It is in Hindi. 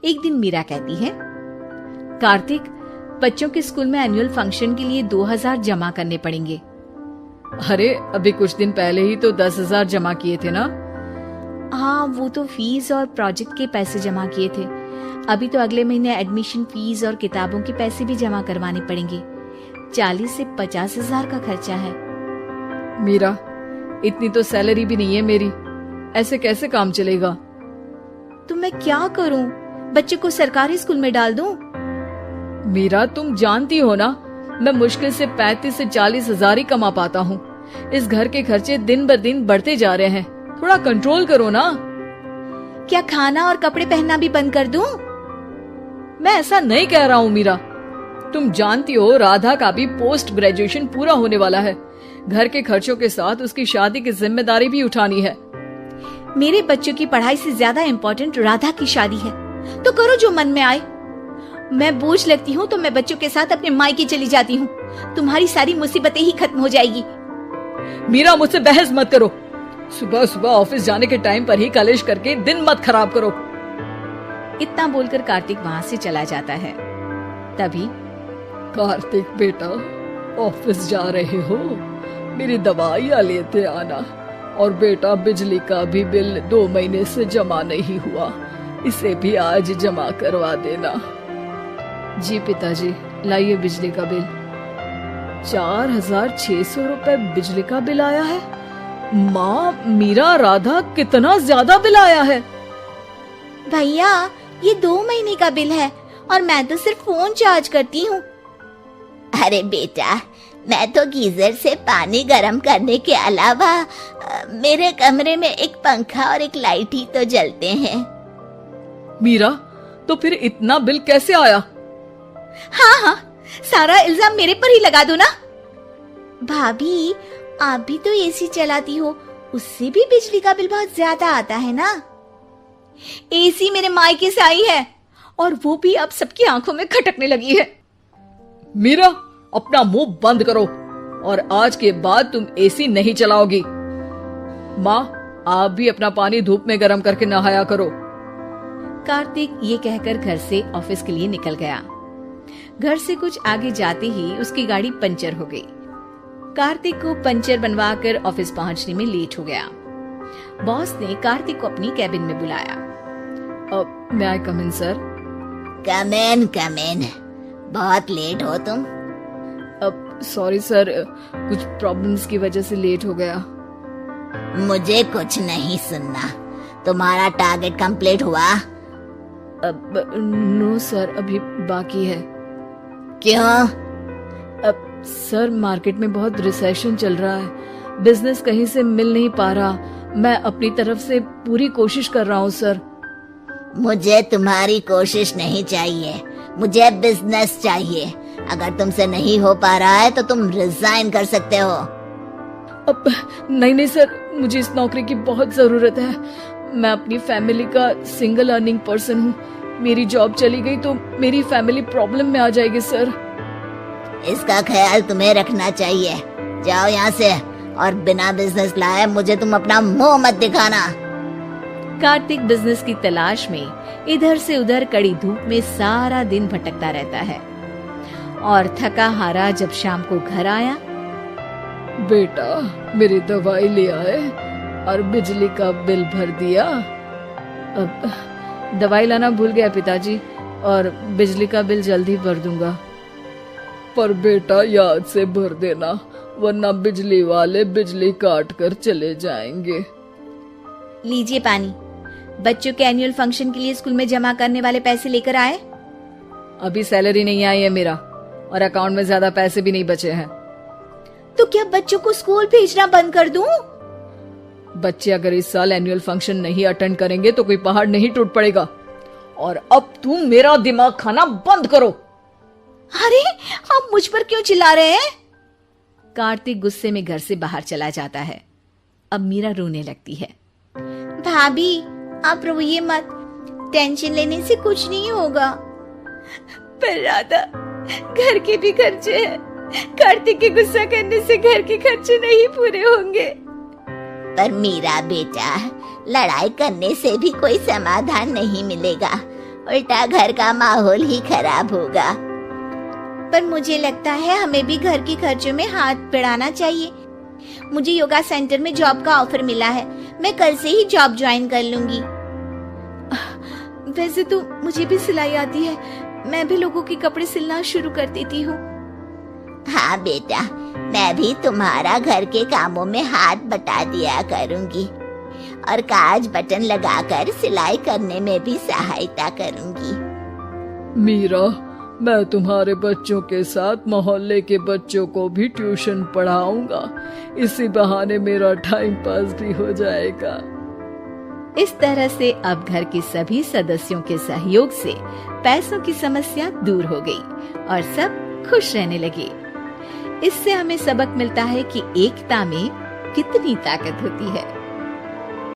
एक दिन मीरा कहती है, कार्तिक, बच्चों के स्कूल में एनुअल फंक्शन के लिए 2000 जमा करने पड़ेंगे। अरे अभी कुछ दिन पहले ही तो 10,000 जमा किए थे ना। हाँ, वो तो फीस और प्रोजेक्ट के पैसे जमा किए थे। अभी तो अगले महीने एडमिशन फीस और किताबों के पैसे भी जमा करवाने पड़ेंगे। 40 से 50,000 का खर्चा है। मीरा, इतनी तो सैलरी भी नहीं है मेरी, ऐसे कैसे काम चलेगा? तो मैं क्या करूं? बच्चे को सरकारी स्कूल में डाल दूं? मीरा, तुम जानती हो ना, मैं मुश्किल से 35 से 40,000 ही कमा पाता हूँ। इस घर के खर्चे दिन ब दिन बढ़ते जा रहे हैं, थोड़ा कंट्रोल करो ना। क्या खाना और कपड़े पहनना भी बंद कर दूं? मैं ऐसा नहीं कह रहा हूँ मीरा। तुम जानती हो राधा का भी पोस्ट ग्रेजुएशन पूरा होने वाला है। घर के खर्चों के साथ उसकी शादी की जिम्मेदारी भी उठानी है। मेरे बच्चों की पढ़ाई से ज्यादा इम्पोर्टेंट राधा की शादी है, तो करो जो मन में आए। मैं बोझ लगती हूँ तो मैं बच्चों के साथ अपने मायके चली जाती हूँ। तुम्हारी सारी मुसीबतें ही खत्म हो जाएगी। मीरा, मुझसे बहस मत करो। सुबह सुबह ऑफिस जाने के टाइम पर ही कलेश करके दिन मत खराब करो। इतना बोलकर कार्तिक वहां से चला जाता है। तभी, कार्तिक बेटा, ऑफिस जा रहे हो? मेरी दवाइयाँ लेते आना। और बेटा, बिजली का भी बिल 2 महीने से जमा नहीं हुआ, इसे भी आज जमा करवा देना। जी पिताजी, लाइए बिजली का बिल। 4,600 रुपए बिजली का बिल आया है। माँ, मीरा, राधा, कितना ज्यादा बिल आया है। भैया, ये 2 महीने का बिल है और मैं तो सिर्फ फोन चार्ज करती हूँ। अरे बेटा, मैं तो गीजर से पानी गर्म करने के अलावा मेरे कमरे में एक पंखा और एक लाइट ही तो जलते हैं। मीरा, तो फिर इतना बिल कैसे आया? हाँ, सारा इल्जाम मेरे पर ही लगा दो ना। भाभी, आप भी तो एसी चलाती हो, उससे भी बिजली का बिल बहुत ज्यादा आता है ना। एसी मेरे मायके से आई है और वो भी अब सबकी आंखों में खटकने लगी है। मीरा, अपना मुंह बंद करो और आज के बाद तुम एसी नहीं चलाओगी। माँ, आप भी अपना पानी धूप में गर्म करके नहाया करो। कार्तिक ये कहकर घर से ऑफिस के लिए निकल गया। घर से कुछ आगे जाते ही उसकी गाड़ी पंचर हो गई। कार्तिक को पंचर बनवाकर ऑफिस पहुंचने में लेट हो गया। बॉस ने कार्तिक को अपनी कैबिन में बुलाया। मे आई कम इन सर? कम इन। बहुत लेट हो तुम। सॉरी सर, कुछ प्रॉब्लम्स की वजह से लेट हो गया। मुझे कुछ नहीं सुनना। तुम्हारा टारगेट कंप्लीट हुआ? नो सर, अभी बाकी है। क्यों? सर, मार्केट में बहुत रिसेशन चल रहा है, बिजनेस कहीं से मिल नहीं पा रहा। मैं अपनी तरफ से पूरी कोशिश कर रहा हूँ सर। मुझे तुम्हारी कोशिश नहीं चाहिए, मुझे बिजनेस चाहिए। अगर तुमसे नहीं हो पा रहा है तो तुम रिजाइन कर सकते हो। अब नहीं सर, मुझे इस नौकरी की बहुत जरूरत है। मैं अपनी फैमिली का सिंगल अर्निंग पर्सन हूँ। मेरी जॉब चली गई तो मेरी फैमिली प्रॉब्लम में आ जाएगी सर। इसका ख्याल तुम्हें रखना चाहिए। जाओ यहाँ से, और बिना बिजनेस लाए मुझे तुम अपना मुंह मत दिखाना। कार्तिक बिजनेस की तलाश में इधर से उधर कड़ी धूप में सारा दिन भटकता रहता है और थका हारा जब शाम को घर आया। बेटा, मेरी दवाई ले आए और बिजली का बिल भर दिया। अब दवाई लाना भूल गया पिताजी, और बिजली का बिल जल्दी भर दूंगा। पर बेटा, याद से भर देना, वरना बिजली वाले बिजली काट कर चले जाएंगे। लीजिए पानी। बच्चों के एनुअल फंक्शन के लिए स्कूल में जमा करने वाले पैसे लेकर आए? अभी सैलरी नहीं आई है मेरा, और अकाउंट में ज्यादा पैसे भी नहीं बचे हैं। तो क्या बच्चों को स्कूल भेजना बंद कर दूं? बच्चे अगर इस साल एनुअल फंक्शन नहीं अटेंड करेंगे तो कोई पहाड़ नहीं टूट पड़ेगा। और अब तुम मेरा दिमाग खाना बंद करो। अरे, आप मुझ पर क्यों चिल्ला रहे हैं? कार्तिक गुस्से में घर से बाहर चला जाता है। अब मीरा रोने लगती है। भाभी, आप रोइए मत, टेंशन लेने से कुछ नहीं होगा। पर राधा, घर के भी खर्चे हैं। कार्तिक के गुस्सा करने से घर के खर्चे नहीं पूरे होंगे। पर मीरा बेटा, लड़ाई करने से भी कोई समाधान नहीं मिलेगा, उल्टा घर का माहौल ही खराब होगा। पर मुझे लगता है हमें भी घर के खर्चों में हाथ बढ़ाना चाहिए। मुझे योगा सेंटर में जॉब का ऑफर मिला है, मैं कल से ही जॉब ज्वाइन कर लूंगी। वैसे तो मुझे भी सिलाई आती है, मैं भी लोगों के कपड़े सिलना शुरू कर देती हूँ। हाँ बेटा, मैं भी तुम्हारा घर के कामों में हाथ बटा दिया करूंगी और काज बटन लगाकर सिलाई करने में भी सहायता करूंगी। मीरा, मैं तुम्हारे बच्चों के साथ मोहल्ले के बच्चों को भी ट्यूशन पढ़ाऊंगा। इसी बहाने मेरा टाइम पास भी हो जाएगा। इस तरह से अब घर के सभी सदस्यों के सहयोग से पैसों की समस्या दूर हो गई और सब खुश रहने लगे। इससे हमें सबक मिलता है कि एकता में कितनी ताकत होती है।